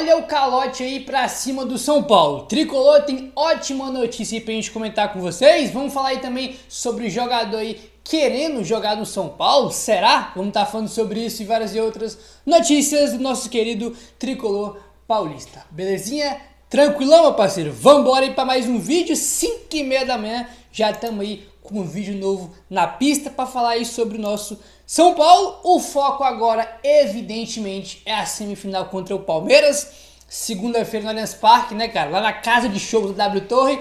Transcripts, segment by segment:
olha o calote aí pra cima do São Paulo. Tricolor tem ótima notícia aí pra gente comentar com vocês. Vamos falar aí também sobre o jogador aí querendo jogar no São Paulo. Será? Vamos estar falando sobre isso e várias outras notícias do nosso querido Tricolor paulista. Belezinha? Tranquilão, meu parceiro? Vamos embora aí pra mais um vídeo, 5h30 da manhã. Já estamos aí com um vídeo novo na pista para falar aí sobre o nosso São Paulo. O foco agora, evidentemente, é a semifinal contra o Palmeiras. Segunda-feira no Allianz Parque, né, cara? Lá na casa de show do W Torre.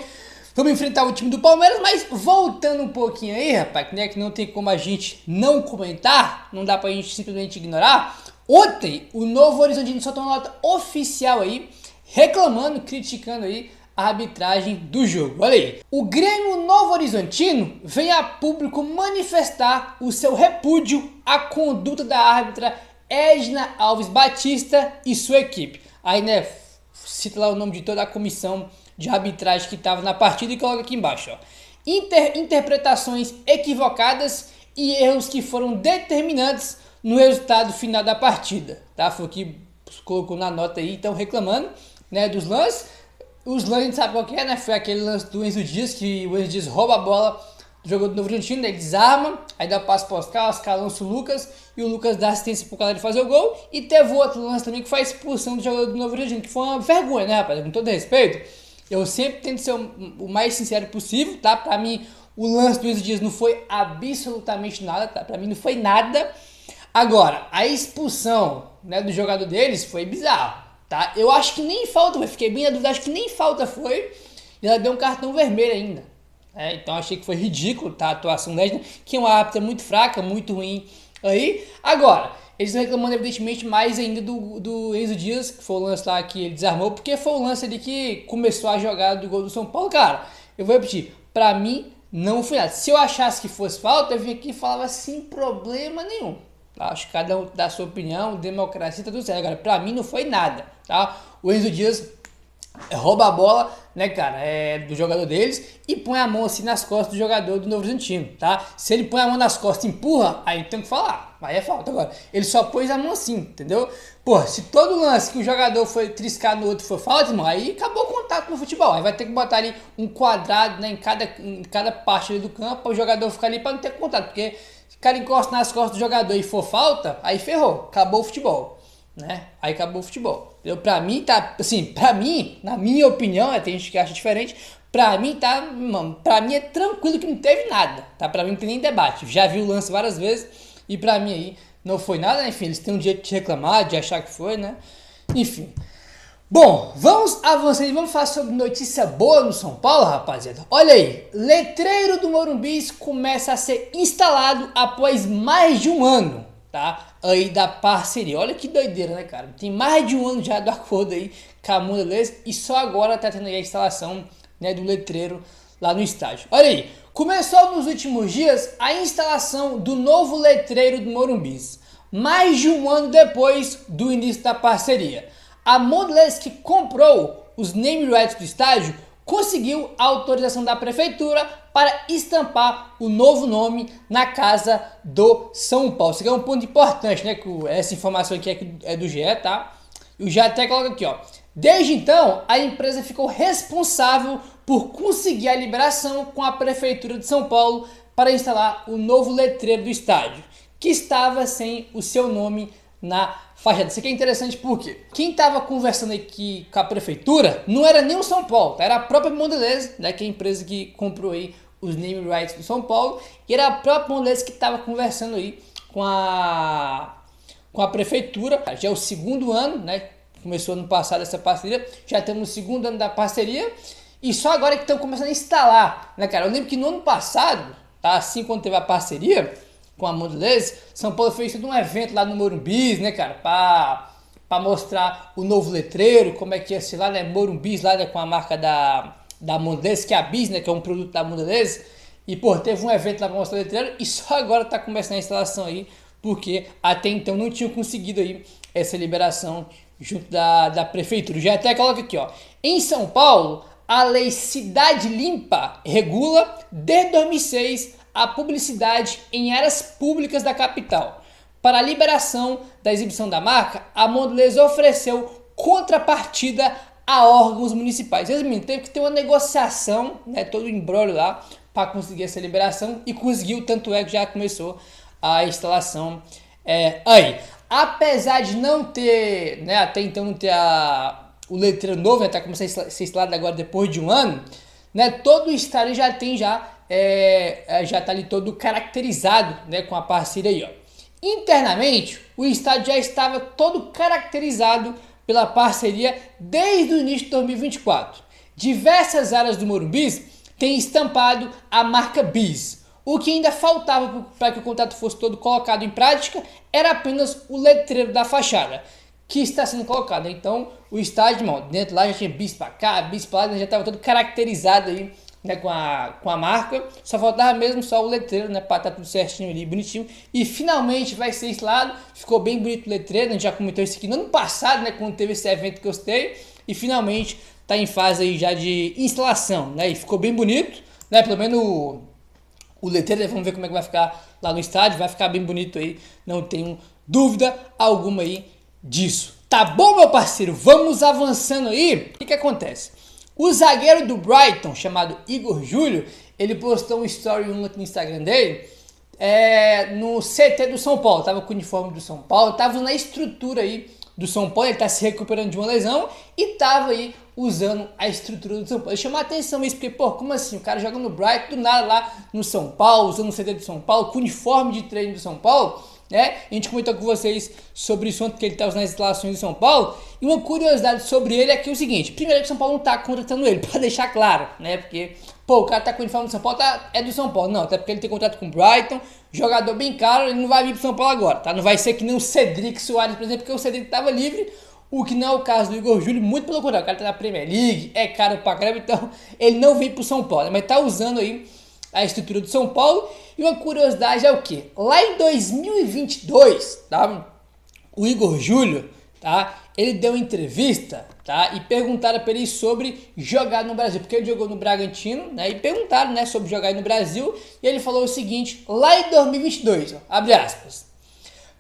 Vamos enfrentar o time do Palmeiras, mas voltando um pouquinho aí, rapaz, né, que não tem como a gente não comentar, não dá pra gente simplesmente ignorar. Ontem, o Novo Horizontino soltou uma nota oficial aí, reclamando, criticando aí a arbitragem do jogo. Olha aí. O Grêmio Novo Horizontino vem a público manifestar o seu repúdio à conduta da árbitra Edna Alves Batista e sua equipe. Aí, né, cita lá o nome de toda a comissão de arbitragem que estava na partida e coloca aqui embaixo, ó. Interpretações equivocadas e erros que foram determinantes no resultado final da partida, tá? Foi o que colocou na nota aí, então reclamando, né, dos lances. Os lances a gente sabe qual que é, né? Foi aquele lance do Enzo Dias, que o Enzo Dias rouba a bola do jogador do Novo Horizontino, ele desarma, aí dá passo para o Oscar lança o Lucas, e o Lucas dá assistência pro cara de fazer o gol. E teve outro lance também que foi a expulsão do jogador do Novo Horizontino, que foi uma vergonha, né, rapaz? Com todo respeito, eu sempre tento ser o mais sincero possível, tá? Pra mim, o lance do Enzo Dias não foi absolutamente nada, tá? Pra mim não foi nada. Agora, a expulsão, né, do jogador deles foi bizarro, tá? Eu acho que nem falta, eu fiquei bem na dúvida, acho que nem falta foi, e ela deu um cartão vermelho ainda. Então achei que foi ridículo, tá? A atuação da Edna, que é uma árbitra muito fraca, muito ruim aí. Agora, eles estão reclamando evidentemente mais ainda do Enzo Dias, que foi o lance lá que ele desarmou, porque foi o lance ali que começou a jogada do gol do São Paulo. Cara, eu vou repetir, pra mim não foi nada. Se eu achasse que fosse falta, eu vinha aqui e falava sem problema nenhum. Acho que cada um dá a sua opinião, democracia, tá tudo certo. Agora, pra mim não foi nada, tá? O Enzo Dias rouba a bola, né, cara, do jogador deles e põe a mão assim nas costas do jogador do Novo Horizontino, tá? Se ele põe a mão nas costas e empurra, aí tem que falar, aí é falta. Agora, ele só pôs a mão assim, entendeu? Pô, se todo lance que o jogador foi triscar no outro for falta, irmão, aí acabou o contato no futebol. Aí vai ter que botar ali um quadrado, né, em cada parte ali do campo para o jogador ficar ali para não ter contato, porque se o cara encosta nas costas do jogador e for falta, aí ferrou, acabou o futebol, né? Aí acabou o futebol. Pra mim tá, assim, pra mim, na minha opinião, tem gente que acha diferente, pra mim tá, mano, pra mim é tranquilo que não teve nada, tá? Pra mim não tem nem debate, já vi o lance várias vezes e pra mim aí não foi nada, né? Enfim, eles têm um direito de reclamar, de achar que foi, né? Enfim. Bom, vamos avançar e vamos falar sobre notícia boa no São Paulo, rapaziada. Olha aí, letreiro do Morumbi começa a ser instalado após mais de um ano, tá? Aí da parceria. Olha que doideira, né, cara? Tem mais de um ano já do acordo aí com a Mondelez e só agora tá tendo aí a instalação, né, do letreiro lá no estádio. Olha aí, começou nos últimos dias a instalação do novo letreiro do Morumbi, mais de um ano depois do início da parceria. A Mondelez, que comprou os name rights do estádio, conseguiu a autorização da prefeitura para estampar o novo nome na casa do São Paulo. Isso aqui é um ponto importante, né? Que essa informação aqui é do GE, tá? E o GE até coloca aqui, ó. Desde então, a empresa ficou responsável por conseguir a liberação com a prefeitura de São Paulo para instalar o novo letreiro do estádio, que estava sem o seu nome na fachada. Isso aqui é interessante porque quem estava conversando aqui com a prefeitura não era nem o São Paulo, tá? Era a própria Mondelez, né, que é a empresa que comprou aí os name rights do São Paulo, e era a própria Mondelez que estava conversando aí com a prefeitura. Já é o segundo ano, né? Começou ano passado essa parceria, já temos o segundo ano da parceria e só agora que estão começando a instalar, né, cara? Eu lembro que no ano passado, tá, assim quando teve a parceria com a Mondelez, São Paulo fez todo um evento lá no Morumbi, né, cara, pra mostrar o novo letreiro, como é que ia ser lá, né, Morumbi lá, né, com a marca da Mondelez, que é a Bis, né, que é um produto da Mondelez, e, pô, teve um evento lá pra mostrar o letreiro e só agora tá começando a instalação aí, porque até então não tinham conseguido aí essa liberação junto da prefeitura. Já até coloca aqui, ó, em São Paulo, a lei Cidade Limpa regula, desde 2006, a publicidade em áreas públicas da capital. Para a liberação da exibição da marca, a Mondelez ofereceu contrapartida a órgãos municipais. Resumindo, teve que ter uma negociação, né, todo o imbróglio lá, para conseguir essa liberação, e conseguiu, tanto é que já começou a instalação aí. Apesar de não ter, né, até então não ter o letreiro novo, né, tá começando a ser instalado agora depois de um ano, né, todo o estádio já tem já tá ali todo caracterizado, né, com a parceria aí, ó. Internamente, o estádio já estava todo caracterizado pela parceria desde o início de 2024. Diversas áreas do Morumbi têm estampado a marca BIS. O que ainda faltava para que o contrato fosse todo colocado em prática era apenas o letreiro da fachada, que está sendo colocado. Então, o estádio, irmão, dentro lá já tinha BIS para cá, BIS para lá, já estava todo caracterizado aí, né, com a marca. Só faltava mesmo só o letreiro, né, para estar tudo certinho ali, bonitinho. E finalmente vai ser instalado. Ficou bem bonito o letreiro, a gente já comentou isso aqui no ano passado, né, quando teve esse evento que eu citei. E finalmente está em fase aí já de instalação, né, e ficou bem bonito, né, pelo menos o letreiro. Vamos ver como é que vai ficar lá no estádio. Vai ficar bem bonito aí, não tenho dúvida alguma aí disso. Tá bom, meu parceiro? Vamos avançando aí. O que acontece? O zagueiro do Brighton, chamado Igor Júlio, ele postou um story no Instagram dele, no CT do São Paulo. Tava com o uniforme do São Paulo, tava na estrutura aí do São Paulo. Ele tá se recuperando de uma lesão e tava aí usando a estrutura do São Paulo. Ele chamou a atenção isso, porque, pô, como assim? O cara joga no Brighton, do nada lá no São Paulo, usando o CT do São Paulo, com o uniforme de treino do São Paulo, né? A gente comentou com vocês sobre isso ontem, que ele tá usando as instalações de São Paulo. E uma curiosidade sobre ele é que é o seguinte: primeiro, que o São Paulo não tá contratando ele, pra deixar claro, né? Porque, pô, o cara tá com o uniforme do São Paulo, é do São Paulo. Não, até porque ele tem contrato com o Brighton, jogador bem caro, ele não vai vir pro São Paulo agora, tá? Não vai ser que nem o Cedric Soares, por exemplo, porque o Cedric tava livre, o que não é o caso do Igor Júlio, muito pelo contrário. O cara tá na Premier League, é caro pra caramba, então ele não vem pro São Paulo, mas tá usando aí a estrutura do São Paulo. E uma curiosidade é o que? Lá em 2022, tá? O Igor Júlio, tá? Ele deu uma entrevista, tá? E perguntaram para ele sobre jogar no Brasil, porque ele jogou no Bragantino, né? E perguntaram, né, sobre jogar no Brasil, e ele falou o seguinte, lá em 2022, ó, abre aspas: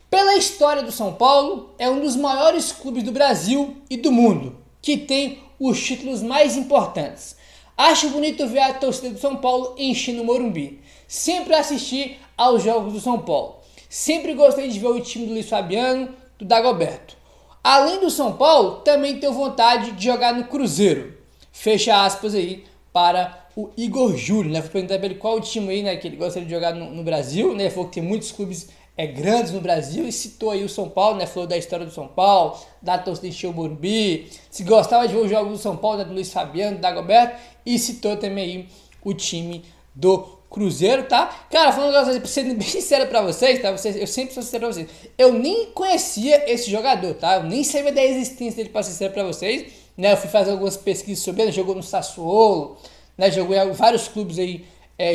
pela história do São Paulo, é um dos maiores clubes do Brasil e do mundo, que tem os títulos mais importantes. Acho bonito ver a torcida do São Paulo enchendo o Morumbi. Sempre assisti aos jogos do São Paulo. Sempre gostei de ver o time do Luiz Fabiano, do Dagoberto. Além do São Paulo, também tenho vontade de jogar no Cruzeiro. Fecha aspas aí para o Igor Júlio, né? Fui perguntar para ele qual o time aí, né, que ele gostaria de jogar no Brasil, né? Ele falou que tem muitos clubes grandes no Brasil e citou aí o São Paulo, né? Falou da história do São Paulo, da torcida encher o Morumbi, se gostava de ver os jogos do São Paulo, né, do Luiz Fabiano, do Dagoberto, e citou também aí o time do Cruzeiro, tá? Cara, falando um negócio pra ser bem sincero pra vocês, tá? Eu sempre sou sincero pra vocês. Eu nem conhecia esse jogador, tá? Eu nem sabia da existência dele, pra ser sincero pra vocês, né? Eu fui fazer algumas pesquisas sobre ele, jogou no Sassuolo, né? Jogou em vários clubes aí,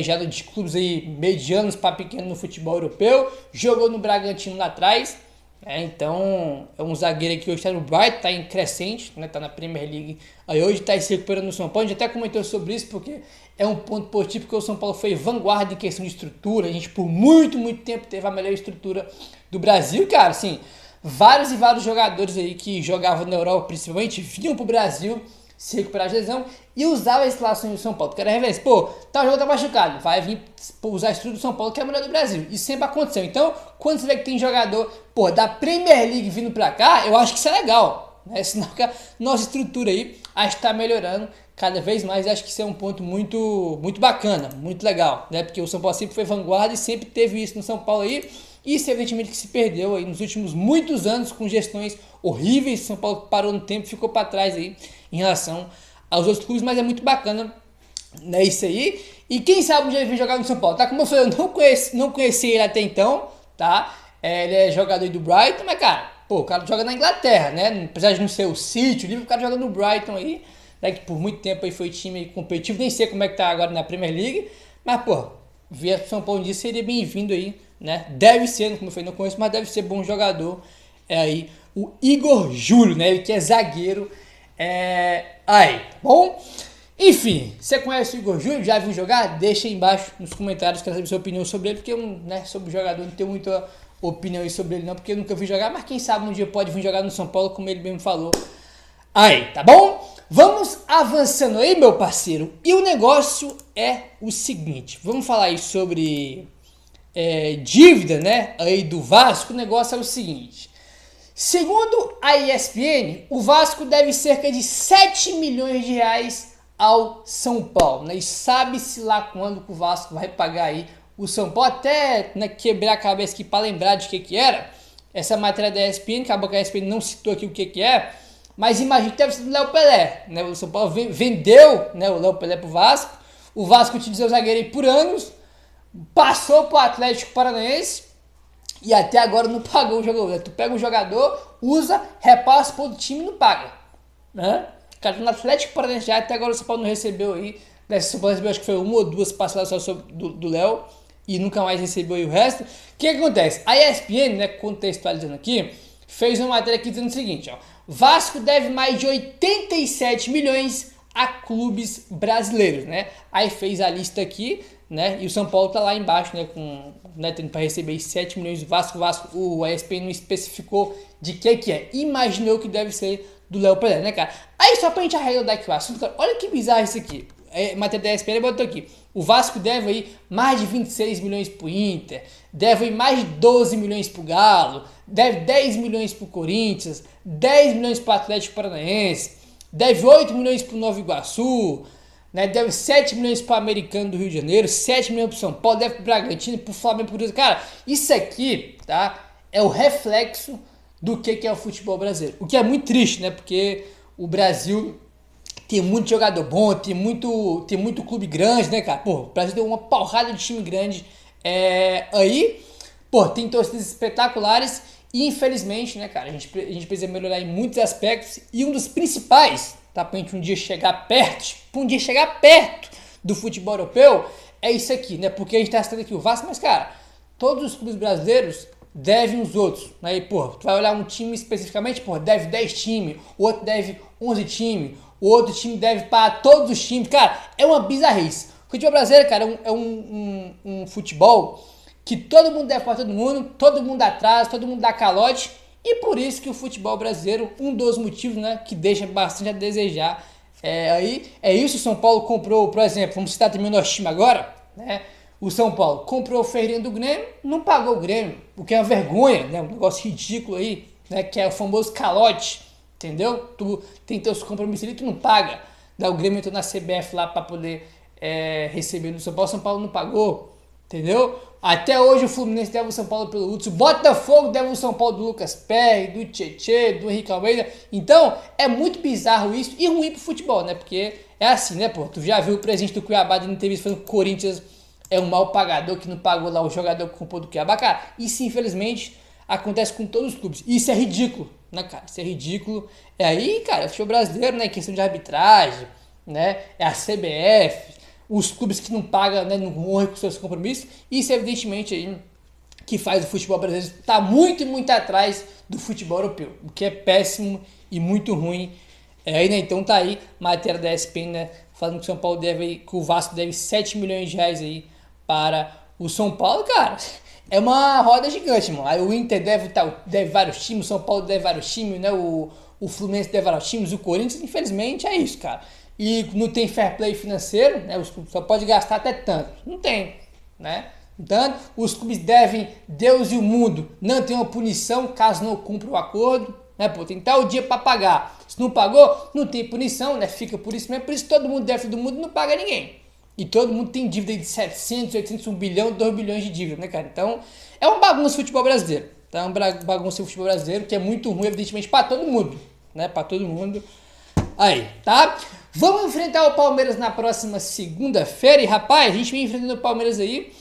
já de clubes aí medianos para pequenos no futebol europeu, jogou no Bragantino lá atrás, então é um zagueiro que hoje está no Brighton, está em crescente, né, tá na Premier League, aí hoje está se recuperando no São Paulo. A gente até comentou sobre isso porque é um ponto positivo, porque o São Paulo foi vanguarda em questão de estrutura. A gente por muito tempo teve a melhor estrutura do Brasil, cara, assim, vários e vários jogadores aí que jogavam na Europa principalmente vinham pro Brasil se recuperar de lesão e usava as instalações do São Paulo, porque era revés, pô, tal jogador tá machucado, vai vir usar a estrutura do São Paulo, que é a melhor do Brasil. Isso sempre aconteceu. Então, quando você vê que tem jogador, pô, da Premier League vindo pra cá, eu acho que isso é legal, né? Senão que a nossa estrutura aí, acho que tá melhorando cada vez mais. Acho que isso é um ponto muito bacana, muito legal, né? Porque o São Paulo sempre foi vanguarda e sempre teve isso no São Paulo aí. Isso, evidentemente, que se perdeu aí nos últimos muitos anos com gestões horríveis. São Paulo parou no tempo, ficou para trás aí em relação aos outros clubes, mas é muito bacana, né, isso aí. E quem sabe um dia ele vem jogar no São Paulo, tá? Como eu falei, eu não conheci ele até então, tá? Ele é jogador do Brighton, mas, cara, pô, o cara joga na Inglaterra, né? Apesar de não ser o City, o Liverpool, o cara joga no Brighton aí, né? Que por muito tempo aí foi time competitivo, nem sei como é que tá agora na Premier League, mas, pô, vier pro São Paulo um dia seria bem-vindo aí, né? Deve ser, como eu falei, não conheço, mas deve ser bom jogador. Aí o Igor Júlio, né? Ele que é zagueiro. Aí, bom? Enfim, você conhece o Igor Júlio? Já viu jogar? Deixa aí embaixo nos comentários, quero saber sua opinião sobre ele, porque eu, né, sobre o jogador não tenho muita opinião aí sobre ele não, porque eu nunca vi jogar, mas quem sabe um dia pode vir jogar no São Paulo, como ele mesmo falou Aí, tá bom? Vamos avançando aí, meu parceiro. E o negócio é o seguinte, vamos falar aí sobre dívida, né, aí do Vasco. O negócio é o seguinte, segundo a ESPN, o Vasco deve cerca de 7 milhões de reais ao São Paulo, né? E sabe-se lá quando que o Vasco vai pagar aí o São Paulo, até, né, quebrar a cabeça aqui para lembrar de que era essa matéria da ESPN, acabou que a ESPN não citou aqui o que é, mas imagina que deve ser do Léo Pelé, né? O São Paulo vendeu, né, o Léo Pelé pro Vasco, o Vasco utilizou o zagueiro aí por anos, passou pro Atlético Paranaense e até agora não pagou o jogador. Tu pega um jogador, usa, repassa pro outro time e não paga, né? O cara tá no Atlético Paranaense já, até agora o São Paulo não recebeu aí, né? O São Paulo recebeu, acho que foi uma ou duas passadas só do Léo e nunca mais recebeu aí o resto. O que acontece? A ESPN, né, contextualizando aqui, fez uma matéria aqui dizendo o seguinte, ó: Vasco deve mais de 87 milhões a clubes brasileiros, né? Aí fez a lista aqui, né? E o São Paulo tá lá embaixo, né? Com, né, tendo para receber 7 milhões do Vasco. O ESPN não especificou de que é. Imaginou que deve ser do Léo Pelé, né, cara? Aí só pra gente arredondar aqui o assunto, cara, olha que bizarro isso aqui. Matéria da ESPN botou aqui. O Vasco deve aí mais de 26 milhões pro Inter, deve aí mais de 12 milhões pro Galo, deve 10 milhões pro Corinthians, 10 milhões pro Atlético Paranaense, deve 8 milhões pro Nova Iguaçu, né, deve 7 milhões pro Americano do Rio de Janeiro, 7 milhões pro São Paulo, deve pro Bragantino, pro Flamengo, pro Cruzeiro. Cara, isso aqui, tá, é o reflexo do que é o futebol brasileiro. O que é muito triste, né, porque o Brasil tem muito jogador bom, tem muito clube grande, né, cara? Pô, o Brasil tem uma porrada de time grande aí. Pô, tem torcidas espetaculares e, infelizmente, né, cara, a gente precisa melhorar em muitos aspectos. E um dos principais, tá, pra gente um dia chegar perto do futebol europeu, é isso aqui, né? Porque a gente tá citando aqui o Vasco, mas, cara, todos os clubes brasileiros devem os outros, né? E, pô, tu vai olhar um time especificamente, pô, deve 10 times, o outro deve 11 times, o outro time deve para todos os times. Cara, é uma bizarrice. O futebol brasileiro, cara, é um futebol que todo mundo deve para todo mundo atrasa, todo mundo dá calote. E por isso que o futebol brasileiro, um dos motivos, né, que deixa bastante a desejar, é isso. O São Paulo comprou, por exemplo, vamos citar também o nosso time agora, né? O São Paulo comprou o Ferreirinha do Grêmio, não pagou o Grêmio, o que é uma vergonha, né? Um negócio ridículo aí, né? Que é o famoso calote, entendeu? Tu tem teus compromissos ali, tu não paga. Daí o Grêmio entrou na CBF lá para poder receber do São Paulo não pagou, entendeu? Até hoje o Fluminense deve o São Paulo pelo Lutz, o Botafogo deve o São Paulo do Lucas Perry, do Tietê, do Henrique Almeida. Então, é muito bizarro isso e ruim pro futebol, né? Porque é assim, né, pô? Tu já viu o presidente do Cuiabá de entrevista falando que o Corinthians é um mau pagador, que não pagou lá o jogador que comprou do Cuiabá. Cara, isso infelizmente acontece com todos os clubes. Isso é ridículo, né, cara? Isso é ridículo. Aí, cara, o futebol brasileiro, né, questão de arbitragem, né, é a CBF, os clubes que não pagam, né, não honram com seus compromissos. Isso, evidentemente, aí, que faz o futebol brasileiro estar muito, muito atrás do futebol europeu, o que é péssimo e muito ruim. Aí, né, então tá aí, matéria da ESPN, né, falando que o São Paulo deve, que o Vasco deve 7 milhões de reais aí para o São Paulo. Cara, é uma roda gigante, mano. Aí o Inter deve vários times, o São Paulo deve vários times, né? O Fluminense deve vários times, o Corinthians, infelizmente, é isso, cara. E não tem fair play financeiro, né? Os clubes só pode gastar até tanto. Não tem, né? Então, os clubes devem Deus e o mundo. Não tem uma punição caso não cumpra o acordo, né? Pô, tem tal dia para pagar. Se não pagou, não tem punição, né? Fica por isso mesmo. Por isso todo mundo deve todo mundo não paga ninguém. E todo mundo tem dívida de 700, 800, 1 bilhão, 2 bilhões de dívida, né, cara? Então, é uma bagunça o futebol brasileiro. Tá? É uma bagunça o futebol brasileiro que é muito ruim, evidentemente, para todo mundo, né? Para todo mundo. Aí, tá? Vamos enfrentar o Palmeiras na próxima segunda-feira. E, rapaz, a gente vem enfrentando o Palmeiras aí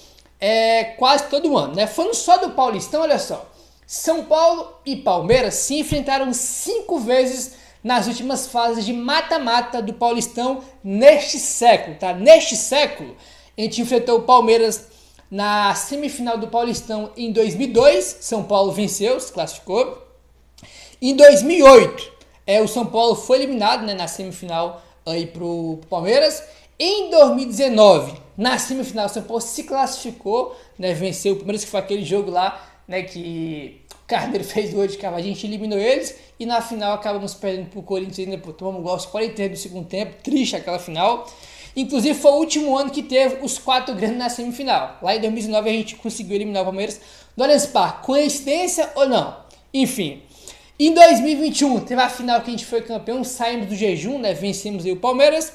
quase todo ano, né? Falando só do Paulistão, olha só. São Paulo e Palmeiras se enfrentaram 5 vezes nas últimas fases de mata-mata do Paulistão neste século, tá? Neste século, a gente enfrentou o Palmeiras na semifinal do Paulistão em 2002, São Paulo venceu, se classificou. Em 2008, o São Paulo foi eliminado, né, na semifinal aí pro Palmeiras. Em 2019, na semifinal, o São Paulo se classificou, né, venceu o Palmeiras, que foi aquele jogo lá, né, que Carneiro fez 2 de cavalo, a gente eliminou eles e na final acabamos perdendo pro Corinthians ainda, tomamos gol aos 43 do segundo tempo, triste aquela final. Inclusive foi o último ano que teve os 4 grandes na semifinal. Lá em 2019 a gente conseguiu eliminar o Palmeiras do Allianz Parque. Coincidência ou não? Enfim. Em 2021 teve a final que a gente foi campeão, saímos do jejum, né? Vencemos aí o Palmeiras.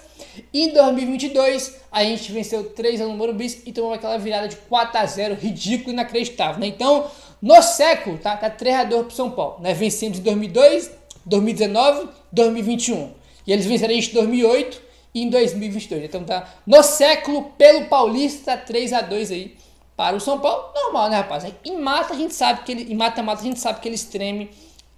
Em 2022 a gente venceu 3x no Morumbi e tomou aquela virada de 4x0, ridículo e inacreditável, né? Então, no século, tá 3x2 pro São Paulo, né? Vencemos em 2002, 2019, 2021. E eles venceram a gente em 2008 e em 2022. Então tá no século pelo Paulista 3x2 aí para o São Paulo. Normal, né, rapaz? Em mata-mata a gente sabe que eles tremem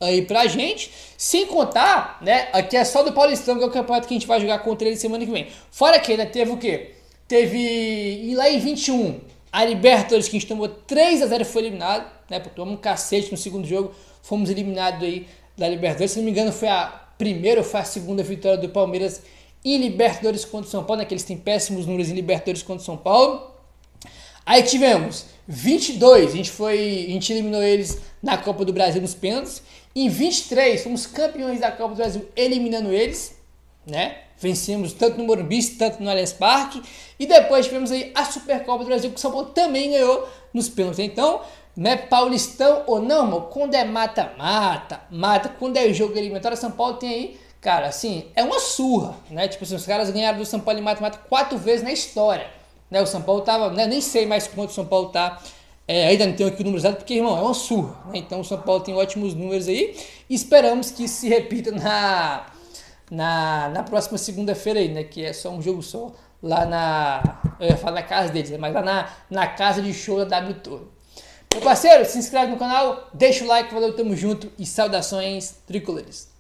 aí pra gente, sem contar, né, aqui é só do Paulistão, que é o campeonato que a gente vai jogar contra ele semana que vem. Fora que, né, teve o quê? Teve, lá em 21, a Libertadores, que a gente tomou 3x0 e foi eliminado, né, tomamos um cacete no segundo jogo, fomos eliminados aí da Libertadores, se não me engano foi a primeira ou foi a segunda vitória do Palmeiras em Libertadores contra o São Paulo, né, que eles têm péssimos números em Libertadores contra o São Paulo. Aí tivemos 22, a gente eliminou eles na Copa do Brasil nos pênaltis. Em 23, fomos campeões da Copa do Brasil eliminando eles, né? Vencemos tanto no Morumbi, tanto no Allianz Parque. E depois tivemos aí a Supercopa do Brasil, que o São Paulo também ganhou nos pênaltis. Então, né, Paulistão ou não, irmão, quando é mata-mata, quando é jogo eliminatório, São Paulo tem aí, cara, assim, é uma surra, né? Tipo assim, os caras ganharam do São Paulo em mata-mata 4 vezes na história. Né, o São Paulo tava, né, nem sei mais quanto o São Paulo tá, ainda não tenho aqui o número exato, porque, irmão, é uma surra, né? Então o São Paulo tem ótimos números aí e esperamos que isso se repita na próxima segunda-feira aí, né, que é só um jogo só lá eu ia falar na casa deles, né, mas lá na casa de show da W Torre. Meu parceiro, se inscreve no canal, deixa o like, valeu, tamo junto e saudações tricolores.